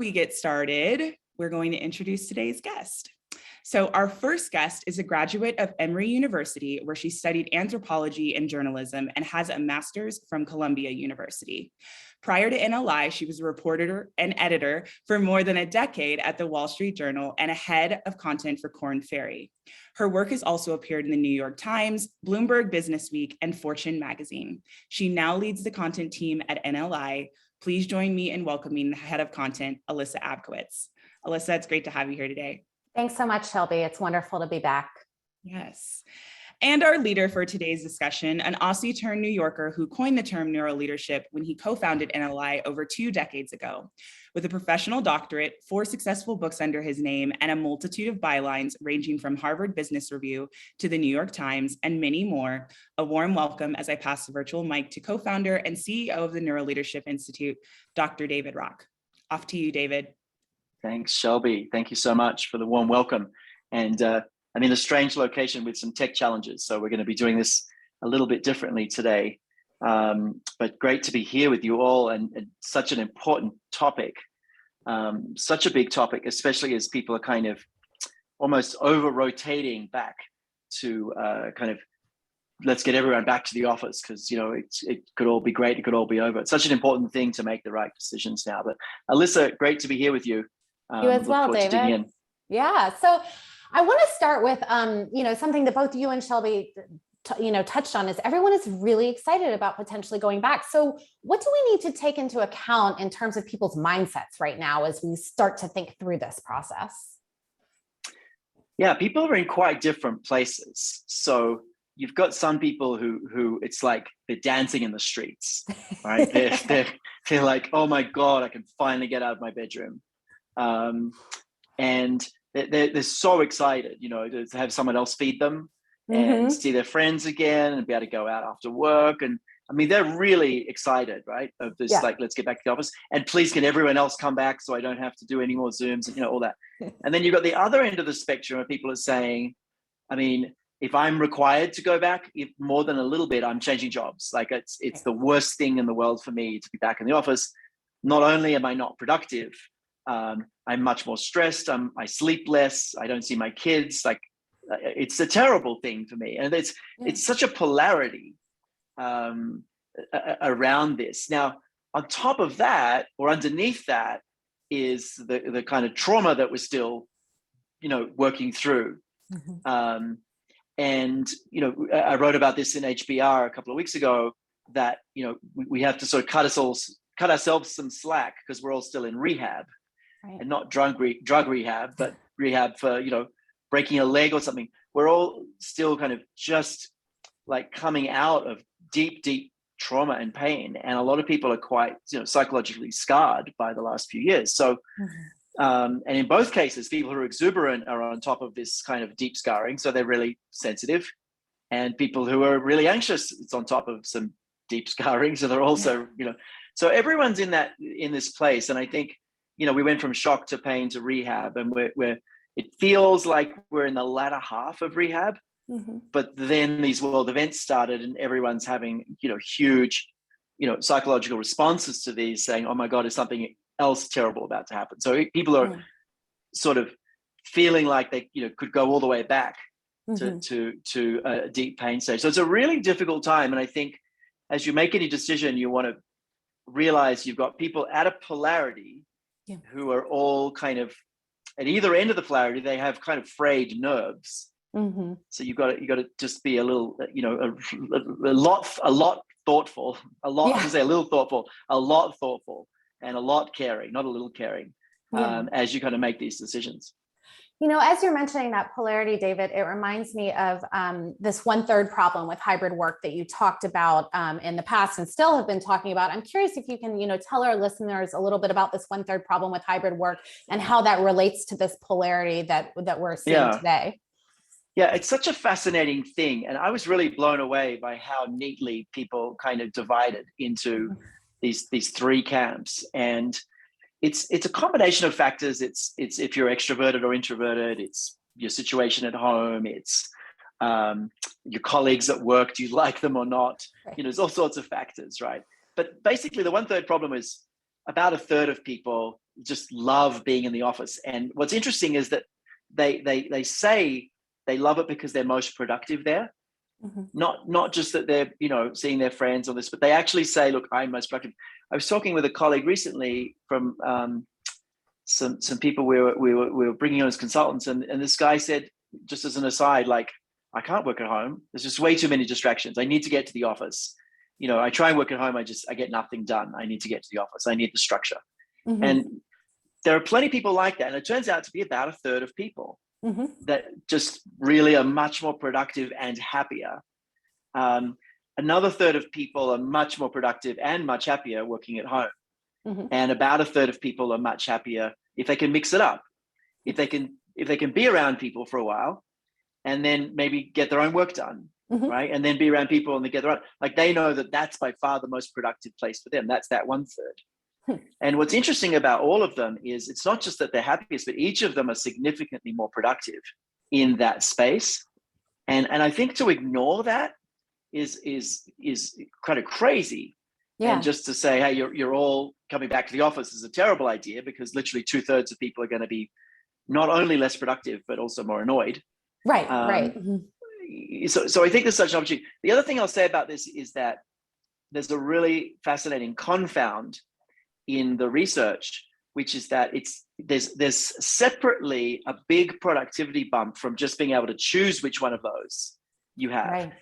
we get started, we're going to introduce today's guest. So our first guest is a graduate of Emory University, where she studied anthropology and journalism and has a master's from Columbia University. Prior to NLI, she was a reporter and editor for more than a decade at the Wall Street Journal and a head of content for Korn Ferry. Her work has also appeared in the New York Times, Bloomberg Businessweek, and Fortune magazine. She now leads the content team at NLI. Please join me in welcoming the head of content, Alyssa Abkowitz. Alyssa, it's great to have you here today. Thanks so much, Shelby. It's wonderful to be back. Yes. And our leader for today's discussion, an Aussie turned New Yorker who coined the term NeuroLeadership when he co-founded NLI over 2 decades ago. With a professional doctorate, 4 successful books under his name, and a multitude of bylines ranging from Harvard Business Review to the New York Times and many more, a warm welcome as I pass the virtual mic to co-founder and CEO of the NeuroLeadership Institute, Dr. David Rock. Off to you, David. Thanks, Shelby. Thank you so much for the warm welcome. And I'm in a strange location with some tech challenges, so we're going to be doing this a little bit differently today. But great to be here with you all, and such an important topic, such a big topic, especially as people are kind of almost over-rotating back to kind of, let's get everyone back to the office because, you know, it could all be great, it could all be over. It's such an important thing to make the right decisions now. But Alyssa, great to be here with you. You as well, David. Yeah. So I want to start with, something that both you and Shelby, touched on is everyone is really excited about potentially going back. So what do we need to take into account in terms of people's mindsets right now as we start to think through this process? Yeah, people are in quite different places. So you've got some people who it's like they're dancing in the streets, right? they're like, oh my God, I can finally get out of my bedroom. And they're so excited, to have someone else feed them and see their friends again and be able to go out after work. And I mean, they're really excited, right? Of this, like, let's get back to the office and please can everyone else come back so I don't have to do any more Zooms and, all that. And then you've got the other end of the spectrum where people are saying, I mean, if I'm required to go back, if more than a little bit, I'm changing jobs. Like it's the worst thing in the world for me to be back in the office. Not only am I not productive, I'm much more stressed. I sleep less. I don't see my kids. Like it's a terrible thing for me. And it's such a polarity around this. Now, on top of that, or underneath that, is the kind of trauma that we're still, working through. And, I wrote about this in HBR a couple of weeks ago that, we have to sort of cut ourselves some slack because we're all still in rehab. Right. And not drug rehab, but rehab for, breaking a leg or something. We're all still kind of just like coming out of deep, deep trauma and pain. And a lot of people are quite, psychologically scarred by the last few years. So, and in both cases, people who are exuberant are on top of this kind of deep scarring. So they're really sensitive. And people who are really anxious, it's on top of some deep scarring. So they're also, so everyone's in this place. And I think, we went from shock to pain to rehab, and it feels like we're in the latter half of rehab, but then these world events started and everyone's having, huge, psychological responses to these saying, oh my God, is something else terrible about to happen? So people are sort of feeling like they, could go all the way back to a deep pain stage. So it's a really difficult time. And I think as you make any decision, you want to realize you've got people at a polarity who are all kind of at either end of the polarity. They have kind of frayed nerves. So you got to just be a little, a lot thoughtful, a little thoughtful, a lot thoughtful, and a lot caring, not a little caring, as you kind of make these decisions. As you're mentioning that polarity, David, it reminds me of this 1/3 problem with hybrid work that you talked about in the past and still have been talking about. I'm curious if you can, tell our listeners a little bit about this 1/3 problem with hybrid work and how that relates to this polarity that we're seeing today. Yeah, it's such a fascinating thing. And I was really blown away by how neatly people kind of divided into these 3 camps. And it's a combination of factors. It's if you're extroverted or introverted, it's your situation at home, it's your colleagues at work, do you like them or not? Right. There's all sorts of factors, right? But basically the 1/3 problem is about 1/3 of people just love being in the office. And what's interesting is that they say they love it because they're most productive there. Not just that they're, seeing their friends on this, but they actually say, look, I'm most productive. I was talking with a colleague recently from some people we were bringing on as consultants, and this guy said, just as an aside, like, I can't work at home. There's just way too many distractions. I need to get to the office. I try and work at home. I get nothing done. I need to get to the office. I need the structure. And there are plenty of people like that. And it turns out to be about a third of people that just really are much more productive and happier. Another third of people are much more productive and much happier working at home. And about a third of people are much happier if they can mix it up. If they can be around people for a while and then maybe get their own work done, right? And then be around people and they get their own, like, they know that that's by far the most productive place for them. That's that 1/3. And what's interesting about all of them is it's not just that they're happiest, but each of them are significantly more productive in that space. And I think to ignore that is kind of crazy. Yeah. And just to say, hey, you're all coming back to the office is a terrible idea, because literally 2/3 of people are going to be not only less productive, but also more annoyed. Right, right. So I think there's such an opportunity. The other thing I'll say about this is that there's a really fascinating confound in the research, which is that there's separately a big productivity bump from just being able to choose which one of those you have,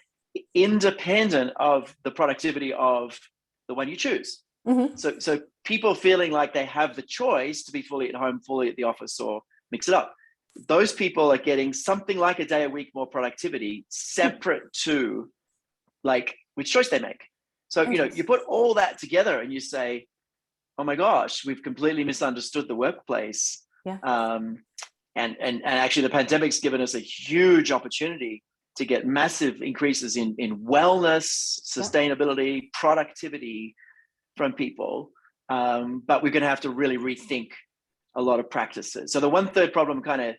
independent of the productivity of the one you choose. So people feeling like they have the choice to be fully at home, fully at the office, or mix it up. Those people are getting something like a day a week more productivity, separate to like which choice they make. So, you put all that together and you say, oh my gosh, we've completely misunderstood the workplace. Yeah. And actually the pandemic's given us a huge opportunity to get massive increases in wellness, sustainability, productivity from people. But we're going to have to really rethink a lot of practices. So the 1/3 problem kind of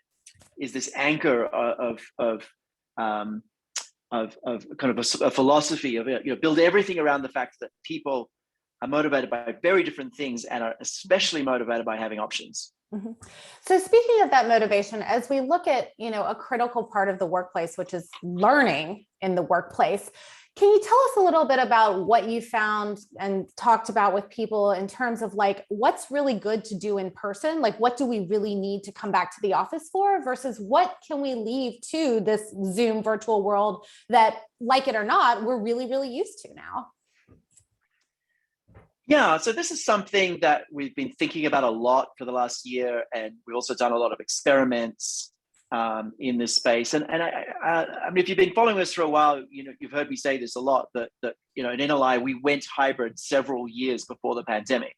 is this anchor of kind of a philosophy of, build everything around the fact that people are motivated by very different things and are especially motivated by having options. So speaking of that motivation, as we look at, a critical part of the workplace, which is learning in the workplace, can you tell us a little bit about what you found and talked about with people in terms of like, what's really good to do in person? Like, what do we really need to come back to the office for versus what can we leave to this Zoom virtual world that, like it or not, we're really, really used to now? Yeah, so this is something that we've been thinking about a lot for the last year, and we've also done a lot of experiments in this space. And I mean, if you've been following us for a while, you've heard me say this a lot, that in NLI, we went hybrid several years before the pandemic.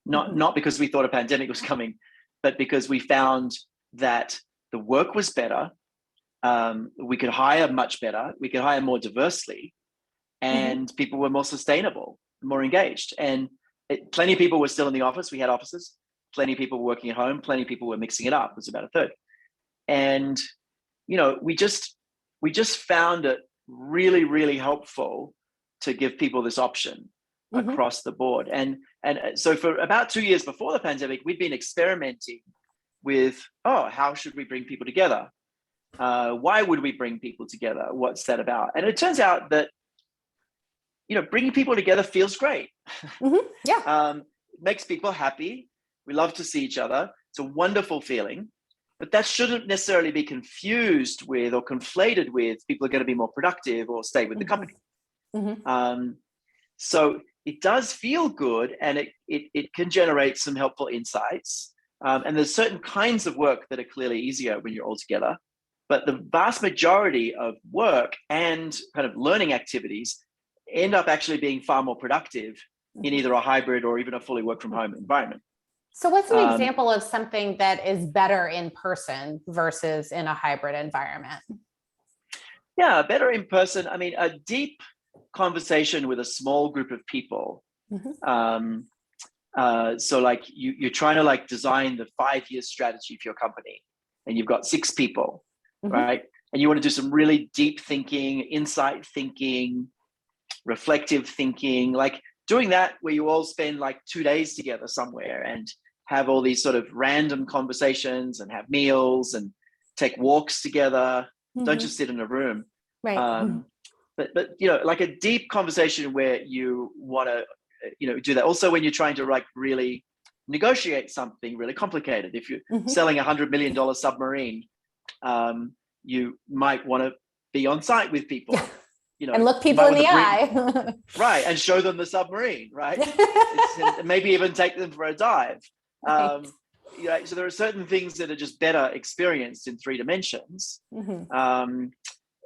Not because we thought a pandemic was coming, but because we found that the work was better, we could hire much better, we could hire more diversely, and people were more sustainable, more engaged. And plenty of people were still in the office. We had offices. Plenty of people were working at home. Plenty of people were mixing it up. It was about a third. And, we just found it really, really helpful to give people this option across the board. And so for about 2 years before the pandemic, we'd been experimenting with, how should we bring people together? Why would we bring people together? What's that about? And it turns out that bringing people together feels great. Makes people happy. We love to see each other. It's a wonderful feeling, but that shouldn't necessarily be confused with or conflated with people are going to be more productive or stay with the company. So it does feel good, and it can generate some helpful insights. And there's certain kinds of work that are clearly easier when you're all together, but the vast majority of work and kind of learning activities end up actually being far more productive in either a hybrid or even a fully work from home environment. So what's an example of something that is better in person versus in a hybrid environment? Yeah, better in person. I mean, a deep conversation with a small group of people. So like you're trying to like design the 5-year strategy for your company, and you've got 6 people, right? And you want to do some really deep thinking, insight thinking, reflective thinking, like doing that where you all spend like 2 days together somewhere and have all these sort of random conversations and have meals and take walks together. Don't just sit in a room. Right. But you know, like a deep conversation where you want to, you know, do that. Also, when you're trying to like really negotiate something really complicated, if you're selling $100 million submarine, you might want to be on site with people, you know, and look people in the eye. Right, and show them the submarine, right? Maybe even take them for a dive. Right. You know, so there are certain things that are just better experienced in 3 dimensions.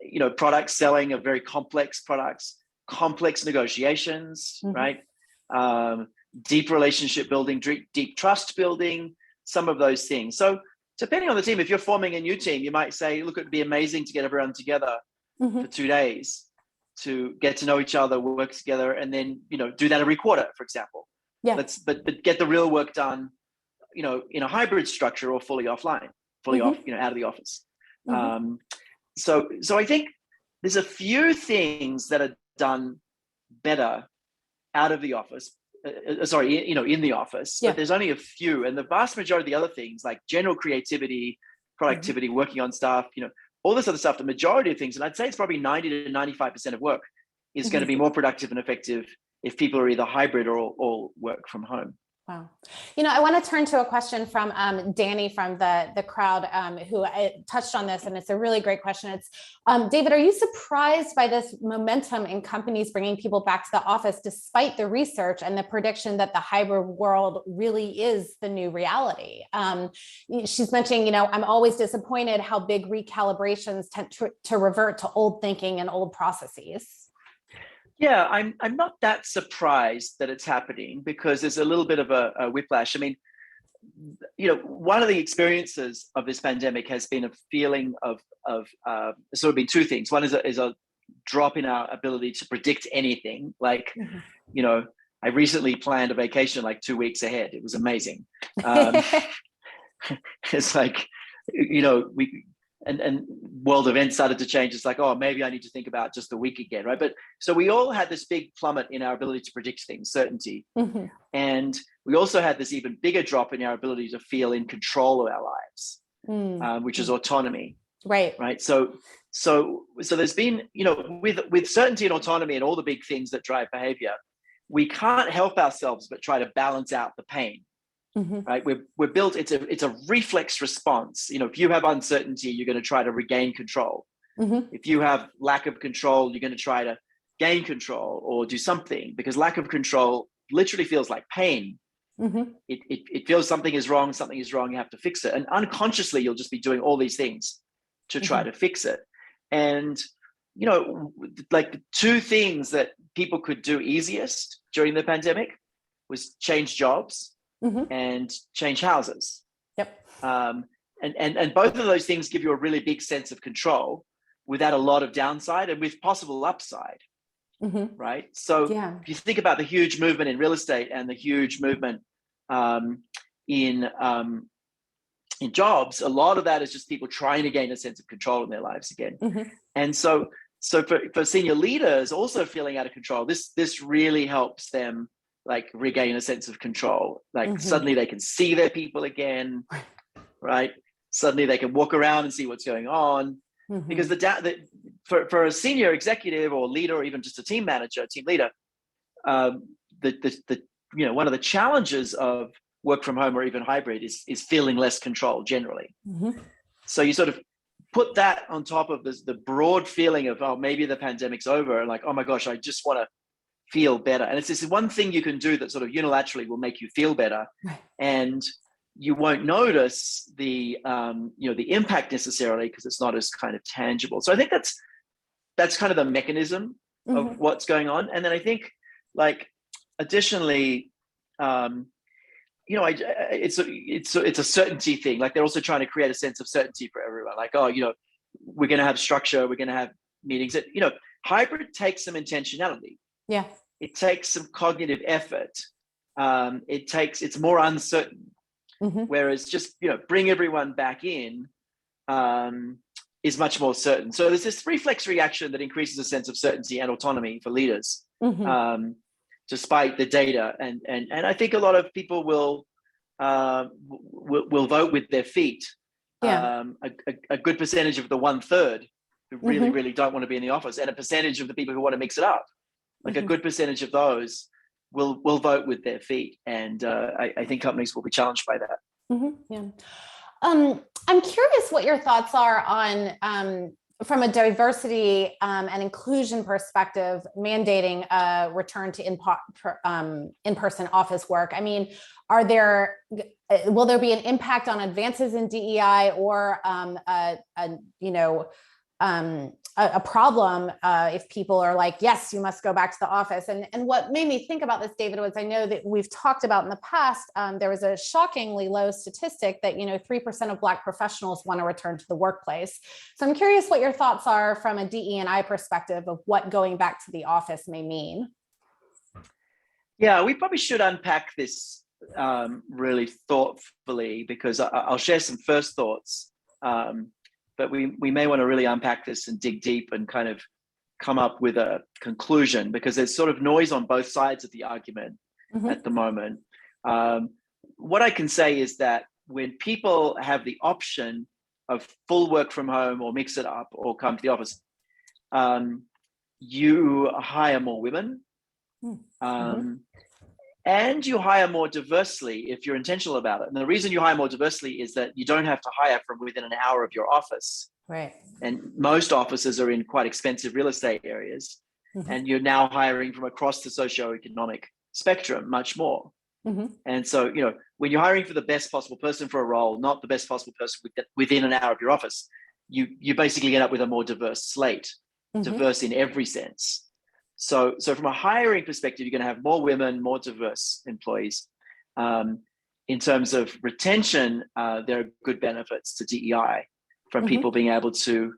You know, products selling of very complex products, complex negotiations, right? Deep relationship building, deep trust building, some of those things. So depending on the team, if you're forming a new team, you might say, look, it'd be amazing to get everyone together for 2 days to get to know each other, work together, and then, you know, do that every quarter, for example. But get the real work done, you know, in a hybrid structure or fully offline, fully off, you know, out of the office. So I think there's a few things that are done better out of the office, you know, in the office, but there's only a few. And the vast majority of the other things like general creativity, productivity, working on stuff, you know, all this other stuff, the majority of things, and I'd say it's probably 90 to 95% of work is going to be more productive and effective if people are either hybrid or all work from home. Wow. You know, I want to turn to a question from Danny from the crowd who touched on this, and it's a really great question. It's, David, are you surprised by this momentum in companies bringing people back to the office despite the research and the prediction that the hybrid world really is the new reality? She's mentioning, you know, I'm always disappointed how big recalibrations tend to revert to old thinking and old processes. Yeah, I'm not that surprised that it's happening because there's a little bit of a whiplash. I mean, you know, one of the experiences of this pandemic has been a feeling of sort of been 2 things. One is a drop in our ability to predict anything. Like, you know, I recently planned a vacation like 2 weeks ahead. It was amazing. It's like, you know, and world events started to change. It's like, oh, maybe I need to think about just the week again, right? But so we all had this big plummet in our ability to predict things, certainty. And we also had this even bigger drop in our ability to feel in control of our lives, which is autonomy. Right. So there's been, you know, with certainty and autonomy and all the big things that drive behavior, we can't help ourselves but try to balance out the pain. Right, we're built. It's a reflex response. You know, if you have uncertainty, you're going to try to regain control. If you have lack of control, you're going to try to gain control or do something, because lack of control literally feels like pain. It feels something is wrong. You have to fix it, and unconsciously you'll just be doing all these things to try to fix it. And you know, like the 2 things that people could do easiest during the pandemic was change jobs. And change houses. And both of those things give you a really big sense of control without a lot of downside and with possible upside. Right. So if you think about the huge movement in real estate and the huge movement in jobs, a lot of that is just people trying to gain a sense of control in their lives again. And so for senior leaders also feeling out of control, this really helps them like regain a sense of control. Like suddenly they can see their people again, right? Suddenly they can walk around and see what's going on. Because for a senior executive or leader, or even just a team manager, team leader, the you know, one of the challenges of work from home or even hybrid is feeling less control generally. So you sort of put that on top of the broad feeling of, oh, maybe the pandemic's over, and like, oh my gosh, I just want to feel better. And it's this one thing you can do that sort of unilaterally will make you feel better. And you won't notice the you know, the impact necessarily because it's not as kind of tangible. So I think that's kind of the mechanism of what's going on. And then I think like additionally, you know, it's a certainty thing. Like they're also trying to create a sense of certainty for everyone. Like, oh, you know, we're going to have structure, we're going to have meetings. That, you know, hybrid takes some intentionality. It takes some cognitive effort. It's more uncertain. Whereas just, you know, bring everyone back in is much more certain. So there's this reflex reaction that increases a sense of certainty and autonomy for leaders, despite the data. And I think a lot of people will will vote with their feet. Yeah. A good percentage of the 1/3 who really don't want to be in the office, and a percentage of the people who want to mix it up, like a good percentage of those will vote with their feet. And I think companies will be challenged by that. Yeah. I'm curious what your thoughts are on, from a diversity and inclusion perspective, mandating a return to in-person office work. I mean, will there be an impact on advances in DEI, or a problem if people are like, yes, you must go back to the office? And what made me think about this, David, was I know that we've talked about in the past, there was a shockingly low statistic that 3% of Black professionals want to return to the workplace. So I'm curious what your thoughts are from a DE&I perspective of what going back to the office may mean. Yeah, we probably should unpack this really thoughtfully, because I'll share some first thoughts. But we may want to really unpack this and dig deep and kind of come up with a conclusion, because there's sort of noise on both sides of the argument at the moment. What I can say is that when people have the option of full work from home or mix it up or come to the office, you hire more women. And you hire more diversely if you're intentional about it. And the reason you hire more diversely is that you don't have to hire from within an hour of your office. Right. And most offices are in quite expensive real estate areas. And you're now hiring from across the socioeconomic spectrum much more. And so, when you're hiring for the best possible person for a role, not the best possible person within an hour of your office, you basically end up with a more diverse slate, diverse in every sense. So from a hiring perspective, you're going to have more women, more diverse employees. In terms of retention, there are good benefits to DEI from people being able to,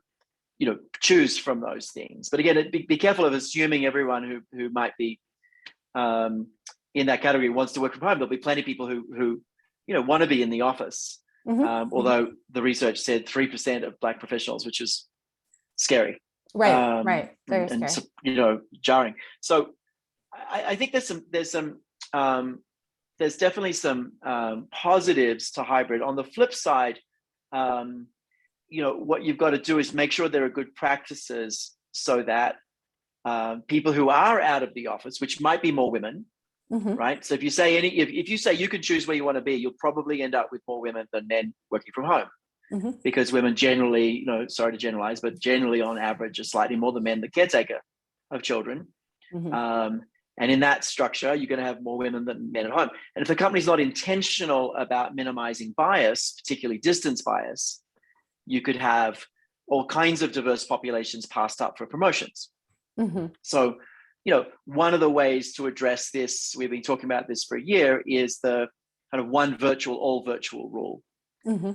choose from those things. But again, be careful of assuming everyone who might be in that category wants to work from home. There'll be plenty of people who want to be in the office. Although the research said 3% of Black professionals, which is scary. Right. Very scary. Jarring. So I think there's definitely some positives to hybrid. On the flip side, what you've got to do is make sure there are good practices so that people who are out of the office, which might be more women, right? So if you say if you say you can choose where you want to be, you'll probably end up with more women than men working from home. Because women generally, sorry to generalize, but generally on average are slightly more than men the caretaker of children. And in that structure, you're going to have more women than men at home. And if the company's not intentional about minimizing bias, particularly distance bias, you could have all kinds of diverse populations passed up for promotions. So, one of the ways to address this, we've been talking about this for a year, is the kind of one virtual, all virtual rule.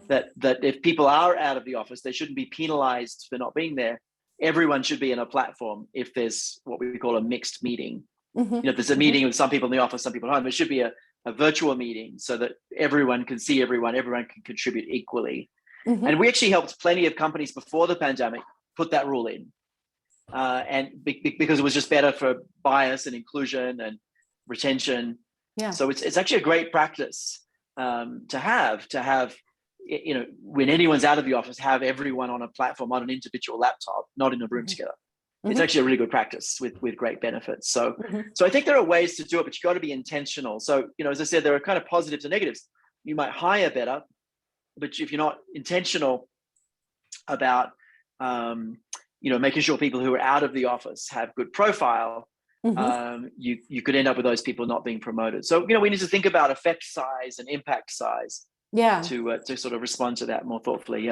That if people are out of the office, they shouldn't be penalized for not being there. Everyone should be in a platform if there's what we call a mixed meeting. If there's a meeting with some people in the office, some people at home, it should be a virtual meeting so that everyone can see everyone can contribute equally. And we actually helped plenty of companies before the pandemic put that rule in. And because it was just better for bias and inclusion and retention. So it's actually a great practice to have, when anyone's out of the office, have everyone on a platform, on an individual laptop, not in a room together. It's actually a really good practice with great benefits. So I think there are ways to do it, but you've got to be intentional. So, as I said, there are kind of positives and negatives. You might hire better, but if you're not intentional about, making sure people who are out of the office have good profile, you could end up with those people not being promoted. So, we need to think about effect size and impact size. To sort of respond to that more thoughtfully.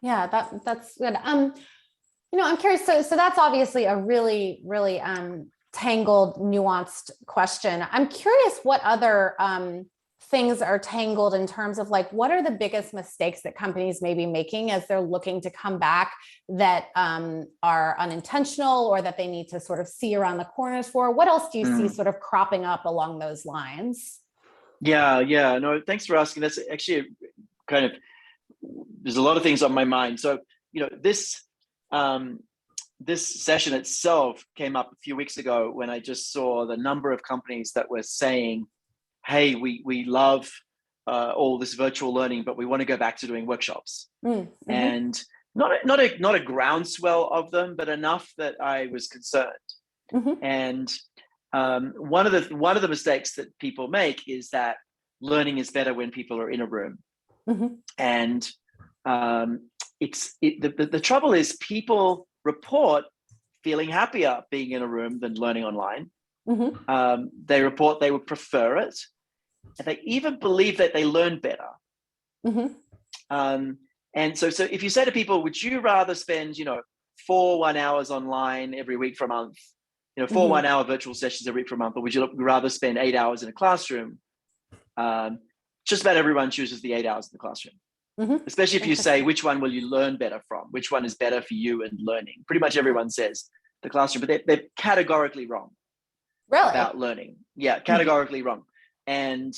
That's good. I'm curious. So that's obviously a really, really tangled, nuanced question. I'm curious what other things are tangled in terms of what are the biggest mistakes that companies may be making as they're looking to come back that are unintentional or that they need to sort of see around the corners for? What else do you see sort of cropping up along those lines? Yeah. No, thanks for asking. That's actually there's a lot of things on my mind. So, this session itself came up a few weeks ago when I just saw the number of companies that were saying, hey, we love all this virtual learning, but we want to go back to doing workshops. Mm-hmm. And not a groundswell of them, but enough that I was concerned. Mm-hmm. And one of the mistakes that people make is that learning is better when people are in a room. Mm-hmm. And the trouble is people report feeling happier being in a room than learning online. Mm-hmm. They report they would prefer it, and they even believe that they learn better. Mm-hmm. And so if you say to people, would you rather spend 4 1-hours online every week for a month, 4 Mm-hmm. 1-hour virtual sessions every week for a month, or would you rather spend 8 hours in a classroom? Just about everyone chooses the 8 hours in the classroom. Mm-hmm. Especially if you say, which one will you learn better from? Which one is better for you and learning? Pretty much everyone says the classroom, but they're categorically wrong. Really? About learning. Yeah, categorically wrong. And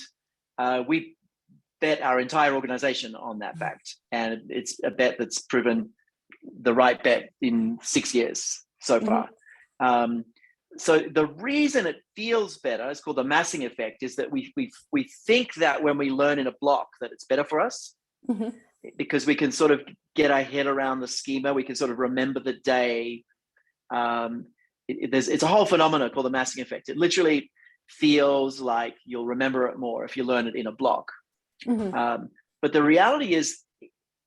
we bet our entire organization on that fact. And it's a bet that's proven the right bet in 6 years so far. So the reason it feels better, it's called the massing effect, is that we think that when we learn in a block that it's better for us. Mm-hmm. Because we can sort of get our head around the schema. We can sort of remember the day. It's a whole phenomenon called the massing effect. It literally feels like you'll remember it more if you learn it in a block. Mm-hmm. But the reality is,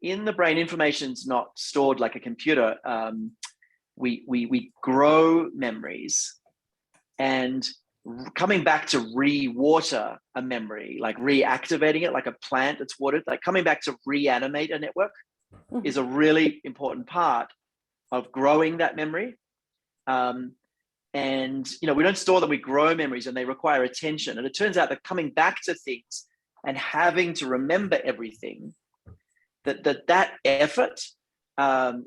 in the brain, information's not stored like a computer. We grow memories, and coming back to re-water a memory, like reactivating it like a plant that's watered, like coming back to reanimate a network is a really important part of growing that memory. And we don't store them, we grow memories, and they require attention. And it turns out that coming back to things and having to remember everything, that effort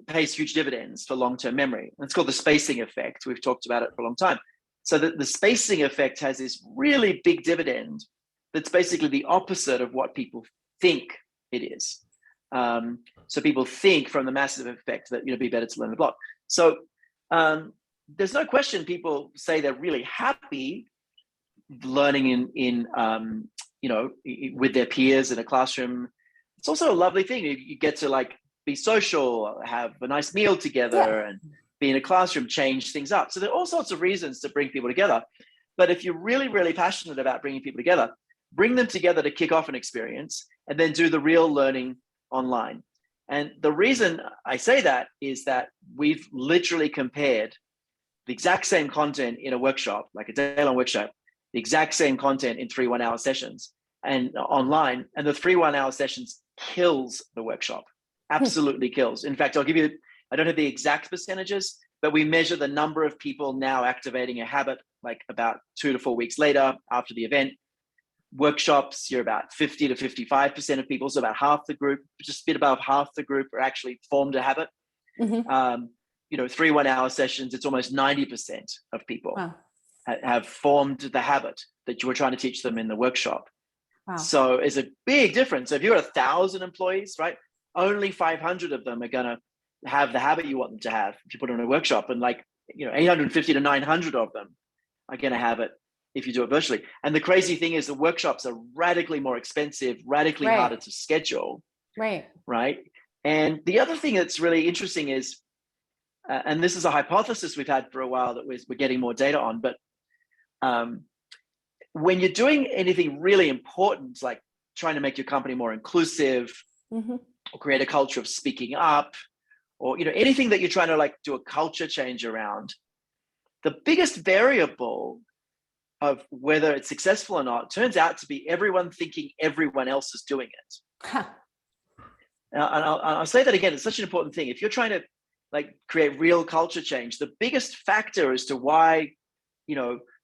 pays huge dividends for long-term memory. And it's called the spacing effect. We've talked about it for a long time. So the spacing effect has this really big dividend that's basically the opposite of what people think it is. So people think from the massive effect that it'd be better to learn the block. So there's no question people say they're really happy learning in with their peers in a classroom. It's also a lovely thing. You get to be social, have a nice meal together, and be in a classroom, change things up. So there are all sorts of reasons to bring people together. But if you're really, really passionate about bringing people together, bring them together to kick off an experience and then do the real learning online. And the reason I say that is that we've literally compared the exact same content in a workshop, like a day-long workshop, the exact same content in 3 1-hour sessions and online, and the 3 1-hour sessions kills the workshop, absolutely kills. In fact, I don't have the exact percentages, but we measure the number of people now activating a habit, like about 2 to 4 weeks later after the event. Workshops, you're about 50 to 55% of people, so about half the group, just a bit above half the group are actually formed a habit. 3 1-hour sessions, it's almost 90% of people have formed the habit that you were trying to teach them in the workshop. Wow. So it's a big difference. So if you've got 1,000 employees, right, only 500 of them are going to have the habit you want them to have if you put them in a workshop, and 850 to 900 of them are going to have it if you do it virtually. And the crazy thing is the workshops are radically more expensive, radically harder to schedule. Right. And the other thing that's really interesting is, and this is a hypothesis we've had for a while that we're getting more data on, but when you're doing anything really important, like trying to make your company more inclusive, or create a culture of speaking up, or anything that you're trying to do a culture change around, the biggest variable of whether it's successful or not turns out to be everyone thinking everyone else is doing it. And I'll say that again, it's such an important thing. If you're trying to create real culture change, the biggest factor as to why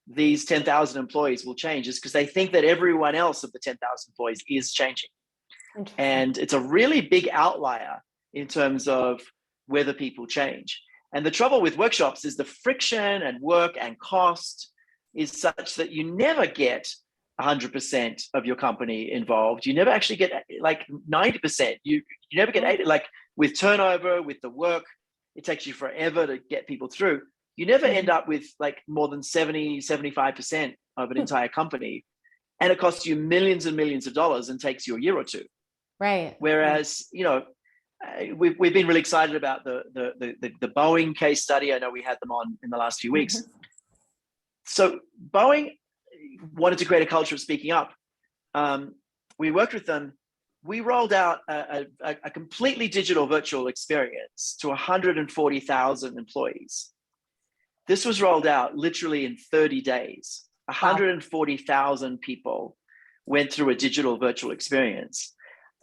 these 10,000 employees will change is because they think that everyone else of the 10,000 employees is changing. And it's a really big outlier in terms of whether people change. And the trouble with workshops is the friction and work and cost is such that you never get 100% of your company involved. You never actually get 90%. You never get 80%. With turnover, with the work, it takes you forever to get people through. You never end up with more than 70, 75% of an entire company. and it costs you millions and millions of dollars and takes you a year or two. Right. Whereas, we've been really excited about the Boeing case study. I know we had them on in the last few weeks. Mm-hmm. So Boeing wanted to create a culture of speaking up. We worked with them. We rolled out a completely digital virtual experience to 140,000 employees. This was rolled out literally in 30 days. 140,000 people went through a digital virtual experience.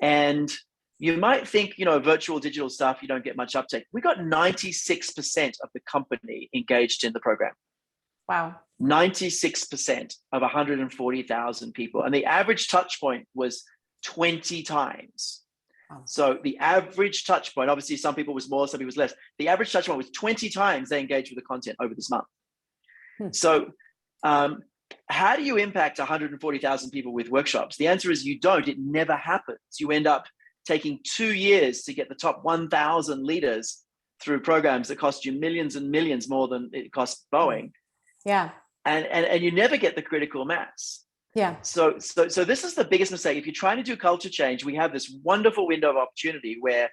And you might think, virtual digital stuff, you don't get much uptake. We got 96% of the company engaged in the program. Wow. 96% of 140,000 people. And the average touch point was 20 times. Wow. So the average touch point, obviously some people was more, some people was less. The average touch point was 20 times they engaged with the content over this month. So how do you impact 140,000 people with workshops? The answer is you don't. It never happens. You end up taking 2 years to get the top 1,000 leaders through programs that cost you millions and millions more than it cost Boeing. Yeah. And you never get the critical mass. Yeah. So this is the biggest mistake. If you're trying to do culture change, we have this wonderful window of opportunity where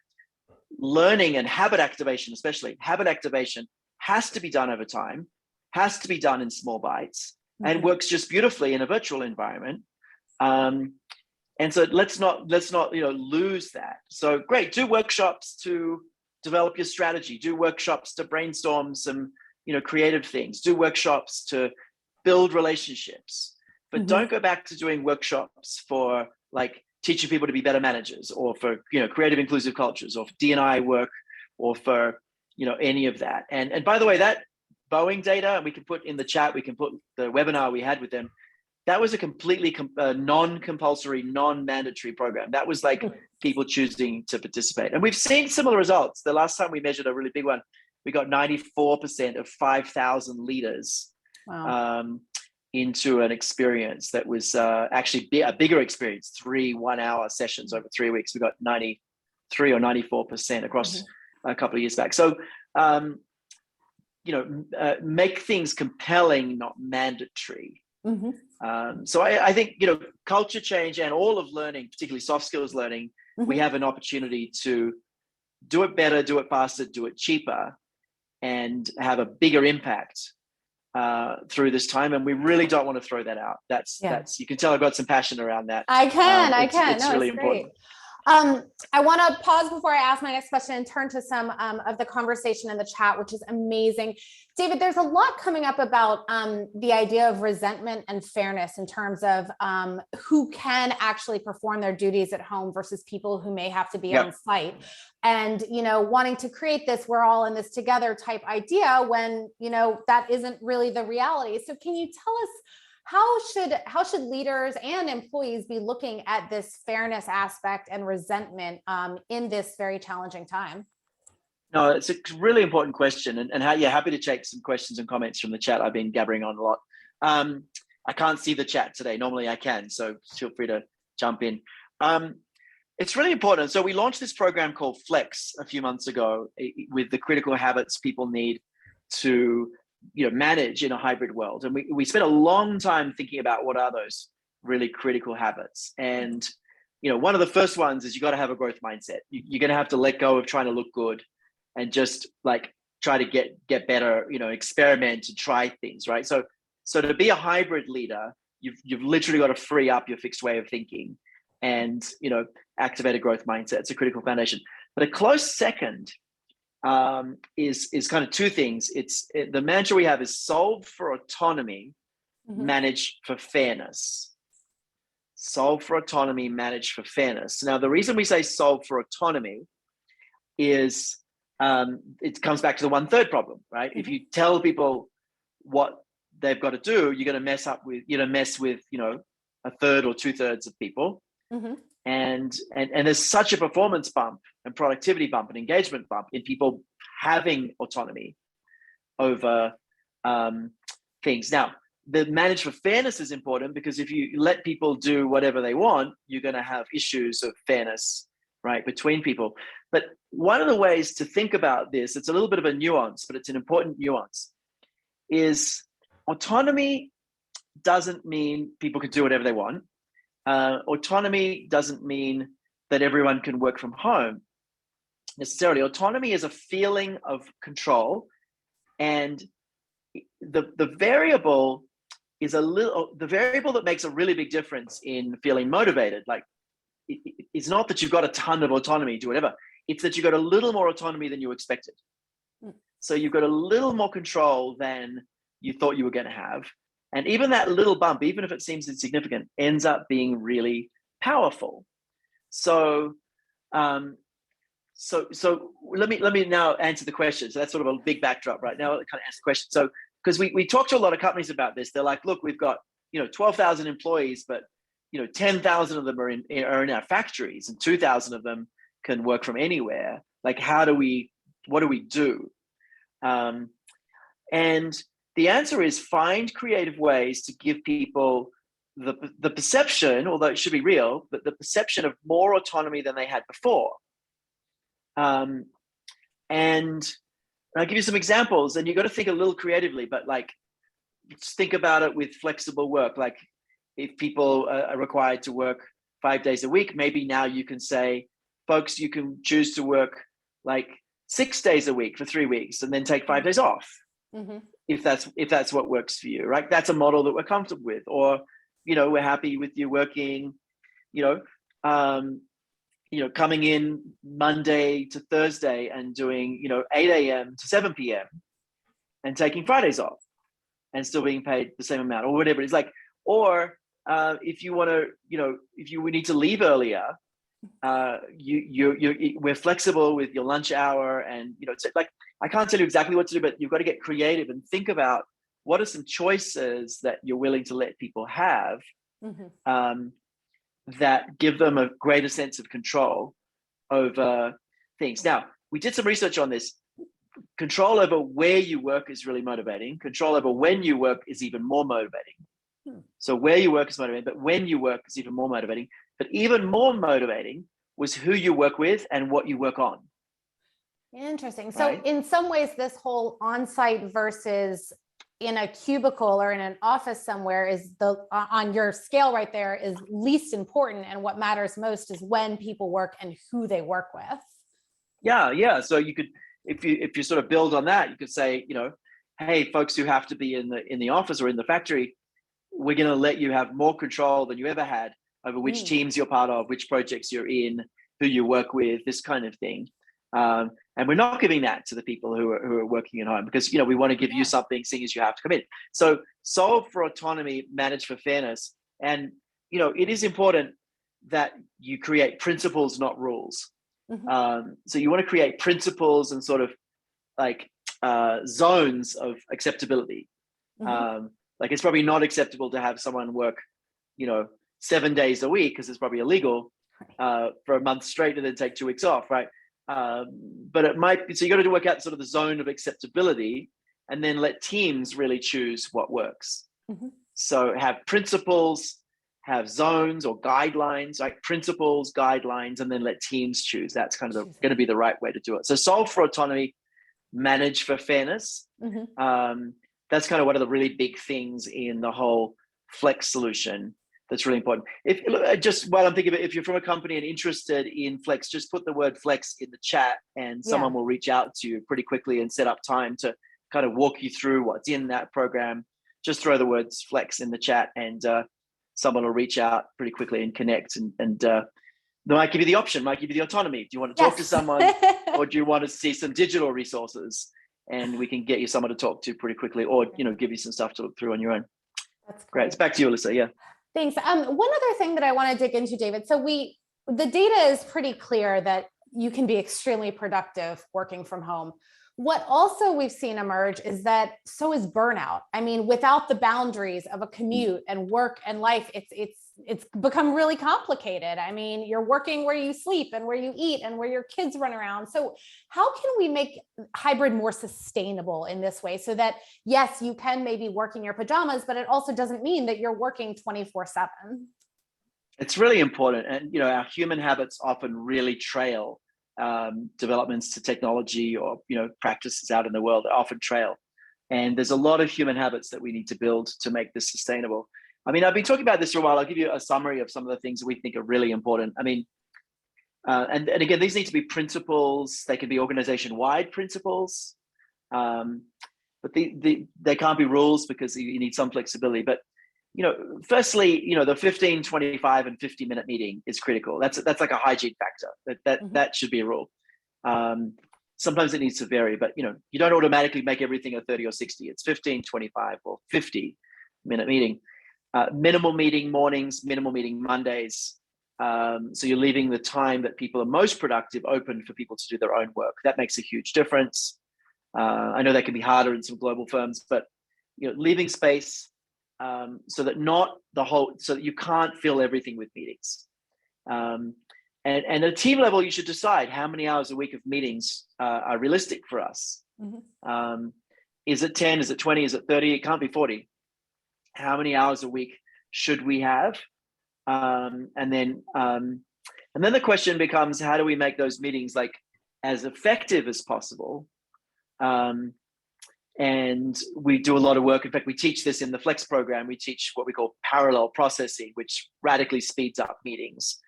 learning and habit activation, especially habit activation, has to be done over time, has to be done in small bites, and works just beautifully in a virtual environment. And so let's not lose that. So great, do workshops to develop your strategy, do workshops to brainstorm some creative things, do workshops to build relationships, but don't go back to doing workshops for like teaching people to be better managers, or for creative inclusive cultures, or for D&I work, or for any of that. And by the way, that Boeing data, we can put in the chat, we can put the webinar we had with them. That was a completely non-compulsory, non-mandatory program. That was like people choosing to participate. And we've seen similar results. The last time we measured a really big one, we got 94% of 5,000 leaders into an experience that was actually a bigger experience, 3 one-hour sessions over 3 weeks. We got 93 or 94% across a couple of years back. So, make things compelling, not mandatory. So I think, culture change and all of learning, particularly soft skills learning, we have an opportunity to do it better, do it faster, do it cheaper, and have a bigger impact through this time. And we really don't want to throw that out. That's you can tell I've got some passion around that. I can. It's really important. I want to pause before I ask my next question and turn to some of the conversation in the chat, which is amazing. David, there's a lot coming up about the idea of resentment and fairness in terms of who can actually perform their duties at home versus people who may have to be on site. And, wanting to create this, we're all in this together type idea when, that isn't really the reality. So can you tell us, how should leaders and employees be looking at this fairness aspect and resentment in this very challenging time? No, it's a really important question, and happy to take some questions and comments from the chat. I've been gathering on a lot. I can't see the chat today. Normally I can, so feel free to jump in. It's really important. So we launched this program called Flex a few months ago with the critical habits people need to manage in a hybrid world. And we spent a long time thinking about what are those really critical habits. And, one of the first ones is you got to have a growth mindset. You're going to have to let go of trying to look good and just like try to get better, experiment and try things, right? So to be a hybrid leader, you've literally got to free up your fixed way of thinking and, activate a growth mindset. It's a critical foundation. But a close second is kind of two things. The mantra we have is solve for autonomy, manage for fairness. Solve for autonomy, manage for fairness. Now, the reason we say solve for autonomy is it comes back to the 1/3 problem, right? If you tell people what they've got to do, you're going to mess with a third or 2/3 of people. And there's such a performance bump and productivity bump and engagement bump in people having autonomy over things. Now, the manage for fairness is important because if you let people do whatever they want, you're going to have issues of fairness, right, between people. But one of the ways to think about this, it's a little bit of a nuance, but it's an important nuance, is autonomy doesn't mean people can do whatever they want. Autonomy doesn't mean that everyone can work from home necessarily. Autonomy is a feeling of control, and the variable is the variable that makes a really big difference in feeling motivated. Like, it's not that you've got a ton of autonomy to whatever, it's that you've got a little more autonomy than you expected. So you've got a little more control than you thought you were going to have. And even that little bump, even if it seems insignificant, ends up being really powerful. So so let me now answer the question. So that's sort of a big backdrop right now. I kind of answer the question. So because we talk to a lot of companies about this, they're like, look, we've got 12,000 employees, but 10,000 of them are in our factories, and 2,000 of them can work from anywhere. Like, what do we do? And the answer is find creative ways to give people the perception, although it should be real, but the perception of more autonomy than they had before. And I'll give you some examples, and you got to think a little creatively, but like, just think about it with flexible work. Like, if people are required to work 5 days a week, maybe now you can say, folks, you can choose to work like 6 days a week for 3 weeks and then take 5 days off. Mm-hmm. If that's what works for you, right? That's a model that we're comfortable with. Or, we're happy with you working, coming in Monday to Thursday and doing, 8 a.m. to 7 p.m. and taking Fridays off and still being paid the same amount, or whatever it is. Like, or if you want to, if you need to leave earlier, we're flexible with your lunch hour, and it's like, I can't tell you exactly what to do, but you've got to get creative and think about what are some choices that you're willing to let people have, mm-hmm. That give them a greater sense of control over things. Now, we did some research on this. Control over where you work is really motivating. Control over when you work is even more motivating. So where you work is motivating, but when you work is even more motivating. But even more motivating was who you work with and what you work on. Interesting. So in some ways, this whole on-site versus in a cubicle or in an office somewhere is on your scale right there is least important. And what matters most is when people work and who they work with. Yeah. So you could, if you sort of build on that, you could say, hey, folks who have to be in the office or in the factory, we're going to let you have more control than you ever had over which teams you're part of, which projects you're in, who you work with, this kind of thing. And we're not giving that to the people who are working at home, because we want to give you something, seeing as you have to come in. So solve for autonomy, manage for fairness. And it is important that you create principles, not rules. Mm-hmm. So you want to create principles and sort of like zones of acceptability. Mm-hmm. Like, it's probably not acceptable to have someone work 7 days a week, because it's probably illegal for a month straight and then take 2 weeks off, right? But it might be, so you got to work out sort of the zone of acceptability, and then let teams really choose what works. Mm-hmm. So have principles, have zones or guidelines, like principles, guidelines, and then let teams choose. That's kind of going to be the right way to do it. So solve for autonomy, manage for fairness. Mm-hmm. That's kind of one of the really big things in the whole flex solution. That's really important. Just while I'm thinking of it, if you're from a company and interested in flex, just put the word flex in the chat, and someone will reach out to you pretty quickly and set up time to kind of walk you through what's in that program. Just throw the words flex in the chat, and someone will reach out pretty quickly and connect. And they might give you the option, might give you the autonomy. Do you want to talk to someone, or do you want to see some digital resources? And we can get you someone to talk to pretty quickly, or give you some stuff to look through on your own. That's great. It's back to you, Alyssa. Yeah. Thanks. One other thing that I want to dig into, David. So the data is pretty clear that you can be extremely productive working from home. What also we've seen emerge is that so is burnout. I mean, without the boundaries of a commute and work and life, it's become really complicated. I mean, you're working where you sleep and where you eat and where your kids run around. So how can we make hybrid more sustainable in this way, so that, yes, you can maybe work in your pajamas, but it also doesn't mean that you're working 24/7? It's really important. And, our human habits often really trail developments to technology, or, practices out in the world, often trail. And there's a lot of human habits that we need to build to make this sustainable. I mean, I've been talking about this for a while. I'll give you a summary of some of the things that we think are really important. I mean, and again, these need to be principles. They can be organization-wide principles, but they can't be rules because you need some flexibility. But firstly, the 15, 25, and 50-minute meeting is critical. That's like a hygiene factor. That should be a rule. Sometimes it needs to vary, but you don't automatically make everything a 30 or 60. It's 15, 25, or 50-minute meeting. Minimal meeting mornings, minimal meeting Mondays. So you're leaving the time that people are most productive open for people to do their own work. That makes a huge difference. I know that can be harder in some global firms, but leaving space so that so that you can't fill everything with meetings. And at a team level, you should decide how many hours a week of meetings are realistic for us. Mm-hmm. Is it 10? Is it 20? Is it 30? It can't be 40. How many hours a week should we have? And then the question becomes, how do we make those meetings like as effective as possible? And we do a lot of work. In fact, we teach this in the Flex program. We teach what we call parallel processing, which radically speeds up meetings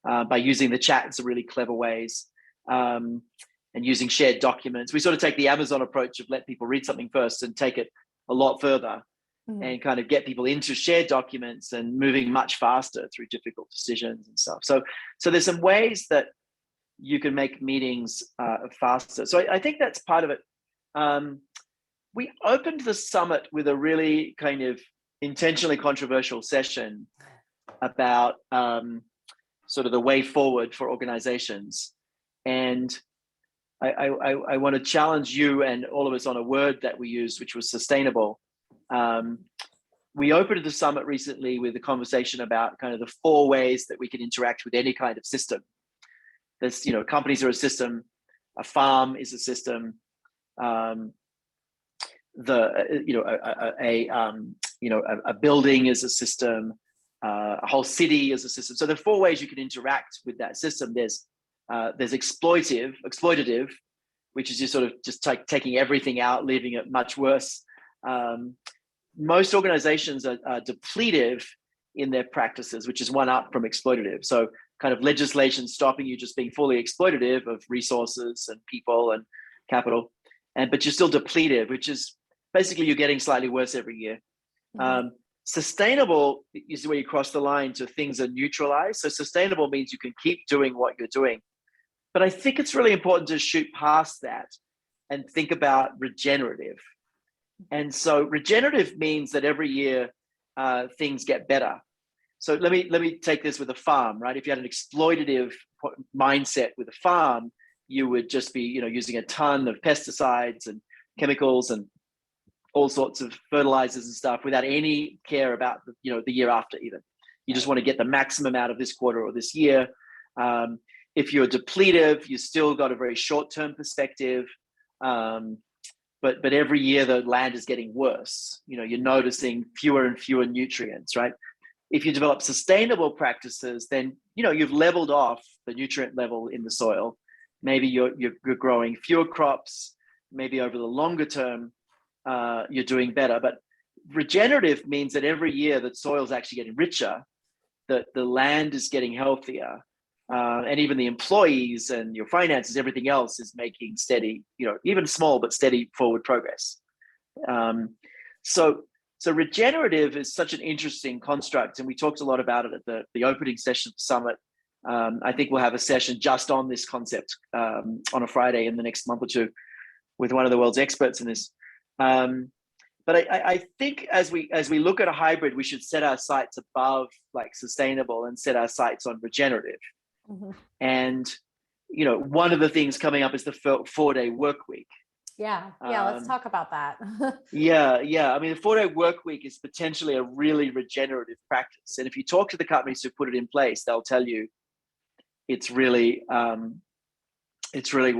by using the chat in some really clever ways, and using shared documents. We sort of take the Amazon approach of let people read something first and take it a lot further. Mm-hmm. And kind of get people into shared documents and moving much faster through difficult decisions and stuff. So there's some ways that you can make meetings faster. So I think that's part of it. We opened the summit with a really kind of intentionally controversial session about sort of the way forward for organizations. And I want to challenge you and all of us on a word that we used, which was sustainable. We opened the summit recently with a conversation about kind of the 4 ways that we can interact with any kind of system. There's, companies are a system, a farm is a system, a building is a system, a whole city is a system. So there are 4 ways you can interact with that system. There's exploitative, which is just sort of just taking everything out, leaving it much worse. Most organizations are depletive in their practices, which is one up from exploitative. So kind of legislation stopping you just being fully exploitative of resources and people and capital, but you're still depletive, which is basically you're getting slightly worse every year. Mm-hmm. Sustainable is where you cross the line to things are neutralized. So sustainable means you can keep doing what you're doing. But I think it's really important to shoot past that and think about regenerative. And so regenerative means that every year things get better. So let me take this with a farm, right? If you had an exploitative mindset with a farm, you would just be using a ton of pesticides and chemicals and all sorts of fertilizers and stuff without any care about the year after even. You just want to get the maximum out of this quarter or this year. If you're depletive, you still got a very short-term perspective. But every year the land is getting worse. You're noticing fewer and fewer nutrients, right? If you develop sustainable practices, then you've leveled off the nutrient level in the soil. Maybe you're growing fewer crops. Maybe over the longer term, you're doing better. But regenerative means that every year the soil is actually getting richer, that the land is getting healthier. And even the employees and your finances, everything else is making steady, even small but steady forward progress. So regenerative is such an interesting construct, and we talked a lot about it at the opening session of the summit. I think we'll have a session just on this concept on a Friday in the next month or two with one of the world's experts in this. But I think as we look at a hybrid, we should set our sights above like sustainable and set our sights on regenerative. Mm-hmm. And one of the things coming up is the 4-day work week. Yeah, let's talk about that. Yeah. I mean, the 4-day work week is potentially a really regenerative practice, and if you talk to the companies who put it in place, they'll tell you it's really really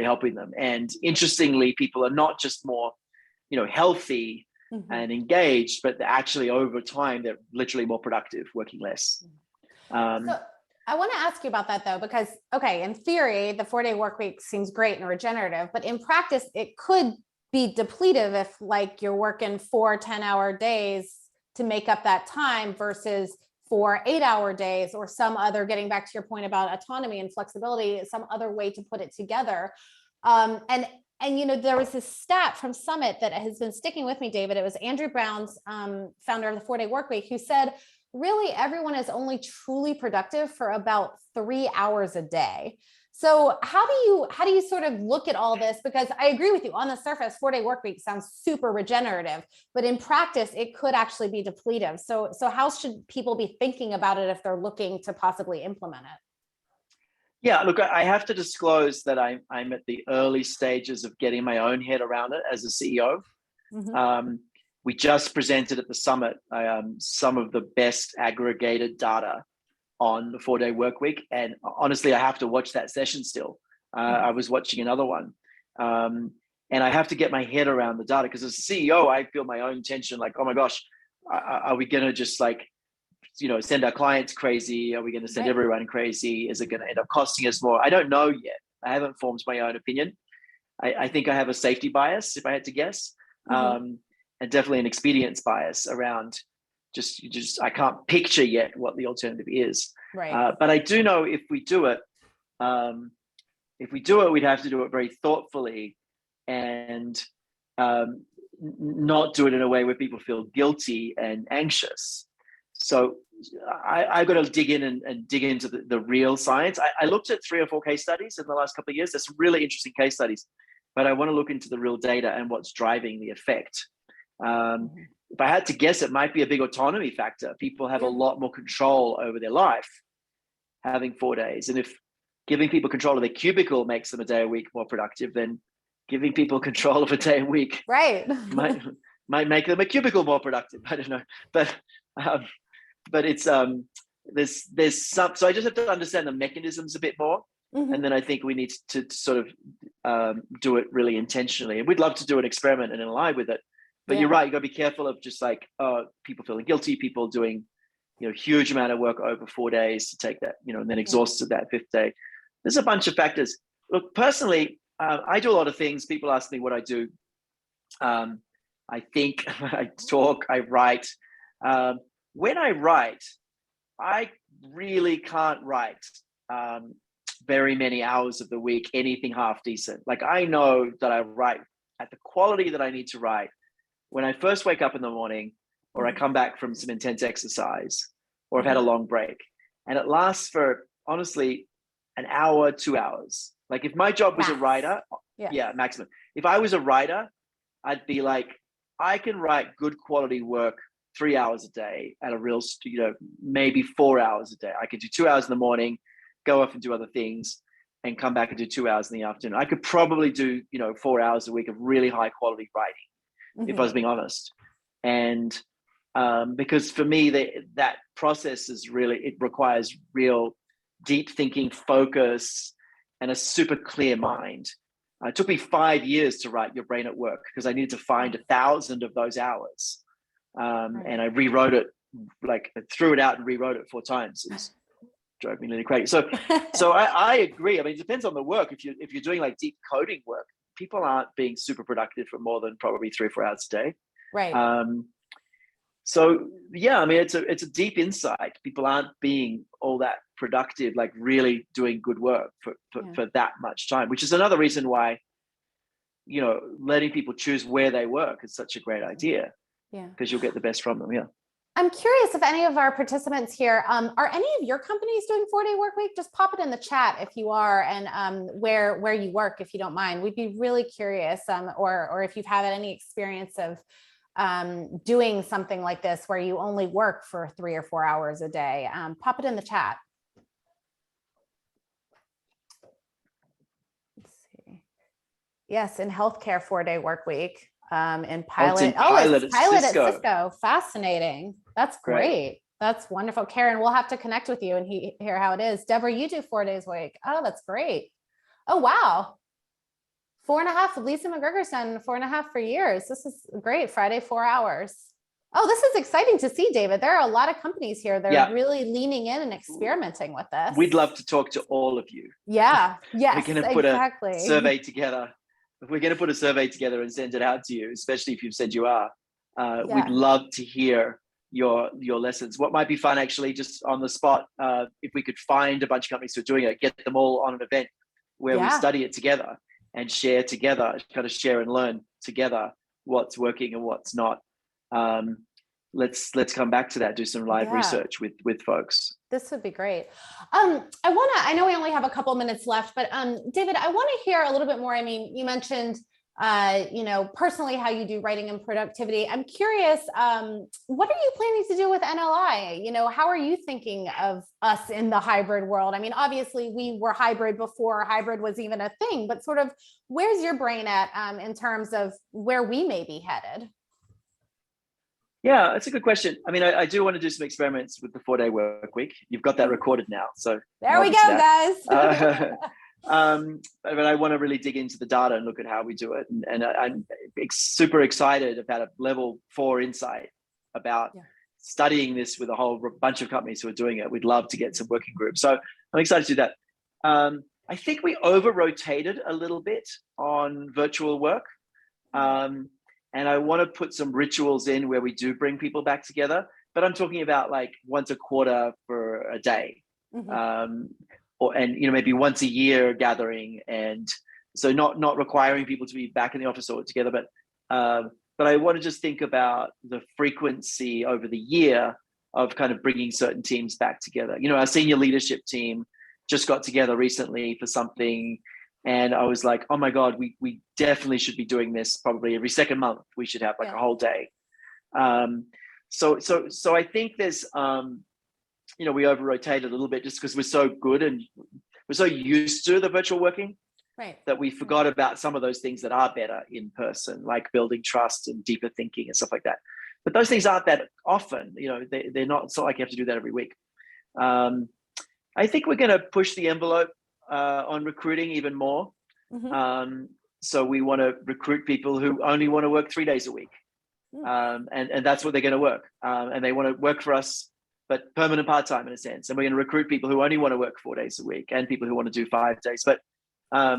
helping them. And interestingly, people are not just more healthy mm-hmm. and engaged, but they're actually over time they're literally more productive, working less. So I want to ask you about that though, because in theory, the 4-day work week seems great and regenerative, but in practice, it could be depletive if like you're working 4 10-hour days to make up that time versus 4 8-hour days, or some other, getting back to your point about autonomy and flexibility, some other way to put it together. And you know, there was this stat from Summit that has been sticking with me, David. It was Andrew Brown's, founder of the 4-Day Workweek, who said, really, everyone is only truly productive for about 3 hours a day. So how do you sort of look at all this? Because I agree with you, on the surface, 4-Day Workweek sounds super regenerative, but in practice, it could actually be depletive. So how should people be thinking about it if they're looking to possibly implement it? Yeah, look, I have to disclose that I'm at the early stages of getting my own head around it as a CEO. Mm-hmm. We just presented at the summit some of the best aggregated data on the 4-Day Workweek, and honestly, I have to watch that session still. I was watching another one, and I have to get my head around the data, because as a CEO, I feel my own tension. Like, oh my gosh, are we going to just like, you know, send our clients crazy? Are we going to send everyone crazy? Is it going to end up costing us more? I don't know yet. I haven't formed my own opinion. I think I have a safety bias, if I had to guess, and definitely an expedience bias around just I can't picture yet what the alternative is. Right. But I do know if we do it, we'd have to do it very thoughtfully, and not do it in a way where people feel guilty and anxious. So I've got to dig in and dig into the real science. I looked at 3 or 4 case studies in the last couple of years. There's some really interesting case studies, but I want to look into the real data and what's driving the effect. If I had to guess, it might be a big autonomy factor. People have a lot more control over their life having 4 days. And if giving people control of their cubicle makes them a day a week more productive, then giving people control of a day a week might make them a cubicle more productive. I don't know. But it's there's some, so I just have to understand the mechanisms a bit more. And then I think we need to sort of do it really intentionally. And we'd love to do an experiment and align with it. But you're right, you got to be careful of just like people feeling guilty, people doing, you know, huge amount of work over 4 days to take that, you know, and then exhausted that 5th day. There's a bunch of factors. Look, personally, I do a lot of things. People ask me what I do. I think, I talk, I write. When I write, I really can't write very many hours of the week, anything half decent. Like, I know that I write at the quality that I need to write when I first wake up in the morning, or I come back from some intense exercise, or I've had a long break. And it lasts for, honestly, an hour, 2 hours. Like, if my job was a writer, maximum. If I was a writer, I'd be like, I can write good quality work 3 hours a day at a real, you know, maybe 4 hours a day. I could do 2 hours in the morning, go off and do other things, and come back and do 2 hours in the afternoon. I could probably do, you know, 4 hours a week of really high quality writing, if I was being honest. And because for me, that process is really, it requires real deep thinking, focus, and a super clear mind. It took me 5 years to write Your Brain at Work, because I needed to find 1,000 of those hours. And I rewrote it, like I threw it out and rewrote it 4 times. It drove me really crazy. So I agree. I mean, it depends on the work. If you're doing like deep coding work, people aren't being super productive for more than probably 3 or 4 hours a day. Right. So yeah, I mean, it's a deep insight. People aren't being all that productive, like really doing good work for that much time, which is another reason why, you know, letting people choose where they work is such a great idea. Yeah, because you'll get the best from them. Yeah. I'm curious if any of our participants here, are any of your companies doing 4-Day Workweek? Just pop it in the chat if you are, and where you work, if you don't mind. We'd be really curious, or if you've had any experience of doing something like this where you only work for 3 or 4 hours a day. Pop it in the chat. Let's see. Yes, in healthcare, 4-Day Workweek. In pilot, pilot at Cisco. Fascinating. That's great. That's wonderful. Karen, we'll have to connect with you and hear how it is. Deborah, you do 4 days a week. Oh, that's great. Oh, wow. 4.5. Lisa McGregor's done 4.5 for years. This is great. Friday, 4 hours. Oh, this is exciting to see, David. There are a lot of companies here that are really leaning in and experimenting with this. We'd love to talk to all of you. Yeah. Yes. We're going to put a survey together we're going to put a survey together and send it out to you, especially if you've said you are. Yeah. We'd love to hear your lessons. What might be fun, actually, just on the spot, if we could find a bunch of companies who are doing it, get them all on an event where we study it together and share together, kind of share and learn together what's working and what's not. Let's come back to that, do some live research with folks. This would be great. I know we only have a couple minutes left, but David, I want to hear a little bit more. I mean, you mentioned, personally how you do writing and productivity. I'm curious, what are you planning to do with NLI? How are you thinking of us in the hybrid world? I mean, obviously we were hybrid before hybrid was even a thing, but sort of where's your brain at in terms of where we may be headed? Yeah, that's a good question. I mean, I do want to do some experiments with the 4-day work week. You've got that recorded now. So there we go, guys. But I want to really dig into the data and look at how we do it. And I'm super excited about a level 4 insight about studying this with a whole bunch of companies who are doing it. We'd love to get some working groups. So I'm excited to do that. I think we over-rotated a little bit on virtual work. And I want to put some rituals in where we do bring people back together, but I'm talking about like once a quarter for a day, maybe once a year gathering, and so not requiring people to be back in the office or together, but I want to just think about the frequency over the year of kind of bringing certain teams back together. Our senior leadership team just got together recently for something. And I was like, oh my God, we definitely should be doing this probably every second month. We should have like a whole day. So I think there's, we over-rotated a little bit just because we're so good and we're so used to the virtual working that we forgot about some of those things that are better in person, like building trust and deeper thinking and stuff like that. But those things aren't that often, they're not, it's not like you have to do that every week. I think we're going to push the envelope on recruiting even more. So we want to recruit people who only want to work 3 days a week. And that's what they're going to work. And they want to work for us, but permanent part-time in a sense. And we're going to recruit people who only want to work 4 days a week and people who want to do 5 days. But so I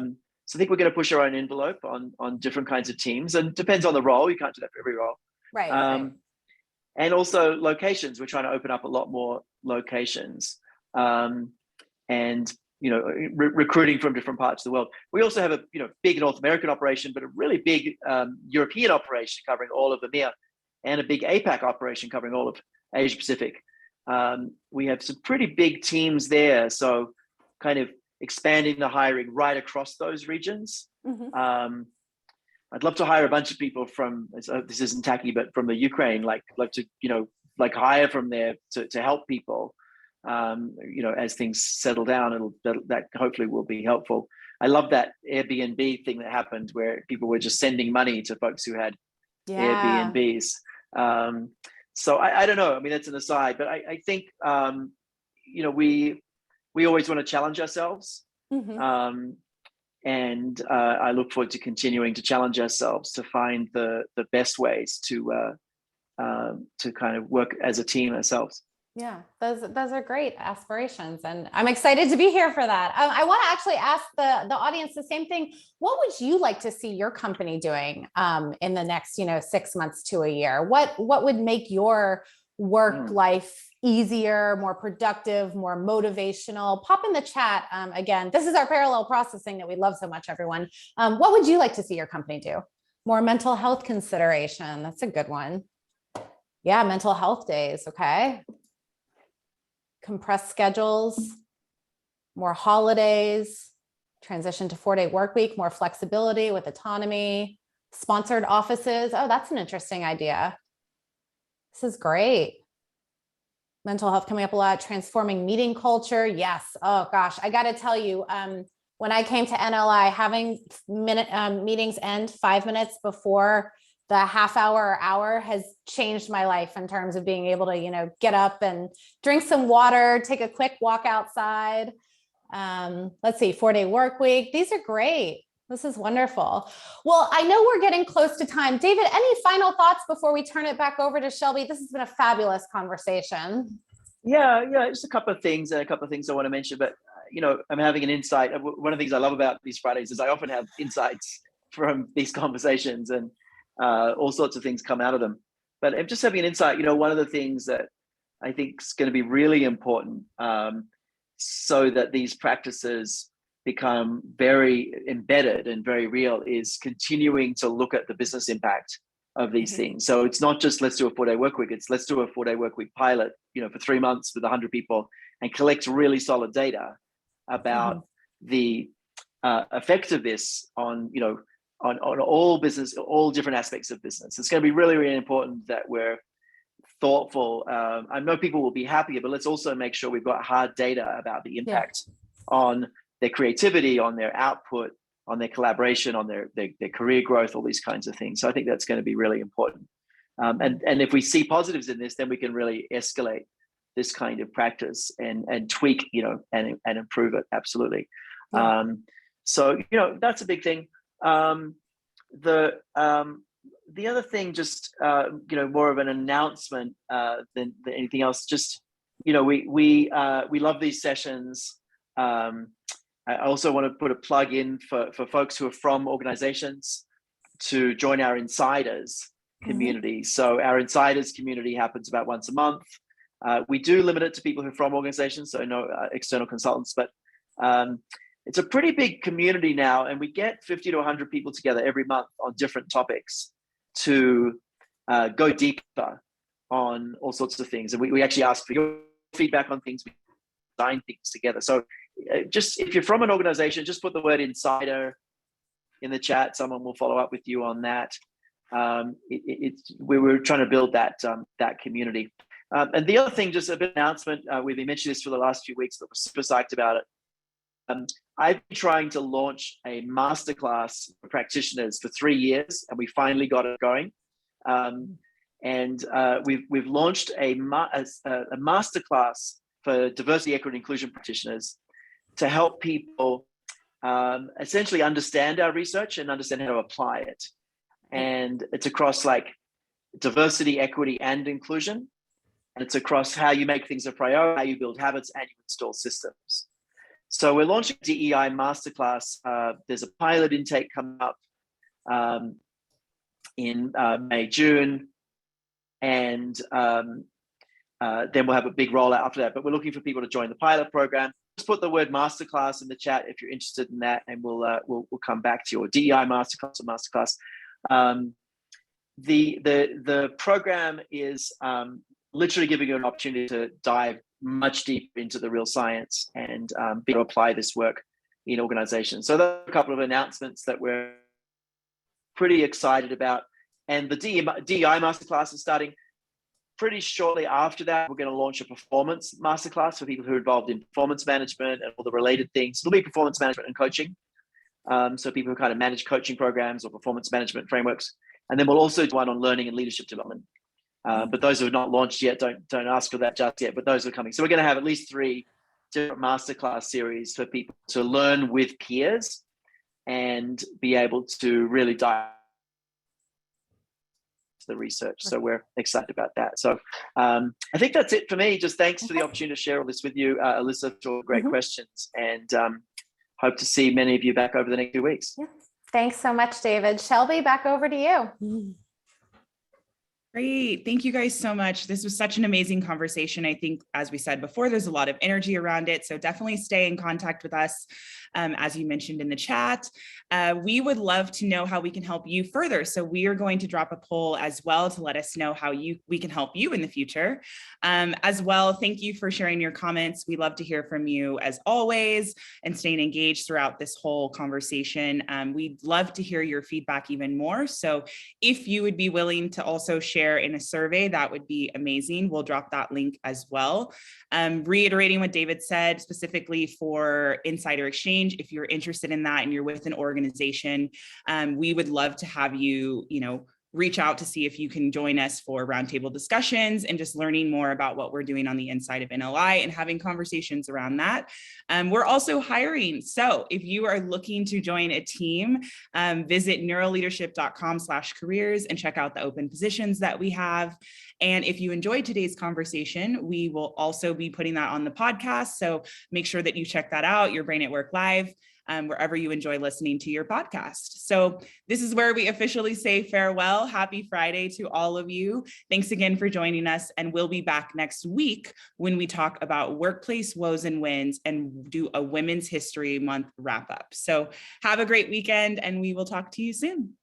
think we're going to push our own envelope on different kinds of teams, and depends on the role. You can't do that for every role. Right. And also locations. We're trying to open up a lot more locations. And recruiting from different parts of the world. We also have a big North American operation, but a really big European operation covering all of EMEA, and a big APAC operation covering all of Asia Pacific. We have some pretty big teams there, so kind of expanding the hiring right across those regions. I'd love to hire a bunch of people from, this isn't tacky, but from the Ukraine, like to hire from there to help people. As things settle down, that hopefully will be helpful. I love that Airbnb thing that happened where people were just sending money to folks who had Airbnbs. So I don't know. I mean, that's an aside, but I think, we always want to challenge ourselves. And I look forward to continuing to challenge ourselves to find the best ways to kind of work as a team ourselves. Yeah, those are great aspirations, and I'm excited to be here for that. I want to actually ask the audience the same thing. What would you like to see your company doing in the next 6 months to a year? What would make your work life easier, more productive, more motivational? Pop in the chat. Again, this is our parallel processing that we love so much, everyone. What would you like to see your company do? More mental health consideration. That's a good one. Yeah, mental health days. Okay. Compressed schedules, more holidays, transition to 4-day work week, more flexibility with autonomy, sponsored offices. Oh, that's an interesting idea. This is great. Mental health coming up a lot, transforming meeting culture. Yes. Oh gosh, I got to tell you, when I came to NLI, having meetings end 5 minutes before the half hour or hour has changed my life in terms of being able to, get up and drink some water, take a quick walk outside. Let's see, 4-day work week. These are great. This is wonderful. Well, I know we're getting close to time. David, any final thoughts before we turn it back over to Shelby? This has been a fabulous conversation. Yeah, just a couple of things I want to mention, but I'm having an insight. One of the things I love about these Fridays is I often have insights from these conversations, and all sorts of things come out of them. But I'm just having an insight, one of the things that I think is going to be really important, so that these practices become very embedded and very real, is continuing to look at the business impact of these things. So it's not just let's do a 4-day work week, it's let's do a 4-day work week pilot, for 3 months with 100 people and collect really solid data about the effect of this on, on all business, all different aspects of business. It's going to be really, really important that we're thoughtful. I know people will be happier, but let's also make sure we've got hard data about the impact on their creativity, on their output, on their collaboration, on their career growth, all these kinds of things. So I think that's going to be really important. And if we see positives in this, then we can really escalate this kind of practice and tweak, and improve it. Absolutely. So, that's a big thing. The other thing, just, more of an announcement than anything else, just, we love these sessions. I also want to put a plug in for folks who are from organizations to join our insiders community. So our insiders community happens about once a month. We do limit it to people who are from organizations, so no external consultants, but it's a pretty big community now, and we get 50 to 100 people together every month on different topics to go deeper on all sorts of things. And we actually ask for your feedback on things, we design things together. So just if you're from an organization, just put the word insider in the chat. Someone will follow up with you on that. We were trying to build that community. And the other thing, just a bit of announcement, we've been mentioning this for the last few weeks, but we're super psyched about it. I've been trying to launch a masterclass for practitioners for 3 years, and we finally got it going. We've launched a masterclass for diversity, equity, and inclusion practitioners to help people essentially understand our research and understand how to apply it. And it's across like diversity, equity, and inclusion. And it's across how you make things a priority, how you build habits, and you install systems. So we're launching DEI Masterclass. There's a pilot intake coming up in May, June. And then we'll have a big rollout after that. But we're looking for people to join the pilot program. Just put the word masterclass in the chat if you're interested in that, and we'll come back to you. Or DEI Masterclass or Masterclass. The program is literally giving you an opportunity to dive much deeper into the real science and be able to apply this work in organizations. So there are a couple of announcements that we're pretty excited about. And the DEI Masterclass is starting pretty shortly after that. We're going to launch a performance masterclass for people who are involved in performance management and all the related things. It'll be performance management and coaching. So people who kind of manage coaching programs or performance management frameworks. And then we'll also do one on learning and leadership development. But those who have not launched yet, don't ask for that just yet, but those are coming. So we're going to have at least 3 different masterclass series for people to learn with peers and be able to really dive into the research. So we're excited about that. So I think that's it for me. Just thanks for the opportunity to share all this with you, Alyssa, for great questions, and hope to see many of you back over the next 2 weeks. Yeah. Thanks so much, David. Shelby, back over to you. Great. Thank you guys so much. This was such an amazing conversation. I think, as we said before, there's a lot of energy around it. So definitely stay in contact with us, as you mentioned in the chat. We would love to know how we can help you further. So we are going to drop a poll as well to let us know how we can help you in the future. As well, thank you for sharing your comments. We love to hear from you as always and staying engaged throughout this whole conversation. We'd love to hear your feedback even more. So if you would be willing to also share in a survey, that would be amazing. We'll drop that link as well. Reiterating what David said, specifically for Insider Exchange, if you're interested in that and you're with an organization, we would love to have you, reach out to see if you can join us for roundtable discussions and just learning more about what we're doing on the inside of NLI and having conversations around that. We're also hiring. So if you are looking to join a team, visit neuroleadership.com/careers and check out the open positions that we have. And if you enjoyed today's conversation, we will also be putting that on the podcast. So make sure that you check that out, Your Brain at Work Live. wherever you enjoy listening to your podcast. So this is where we officially say farewell. Happy Friday to all of you. Thanks again for joining us. And we'll be back next week when we talk about workplace woes and wins and do a Women's History Month wrap up. So have a great weekend, and we will talk to you soon.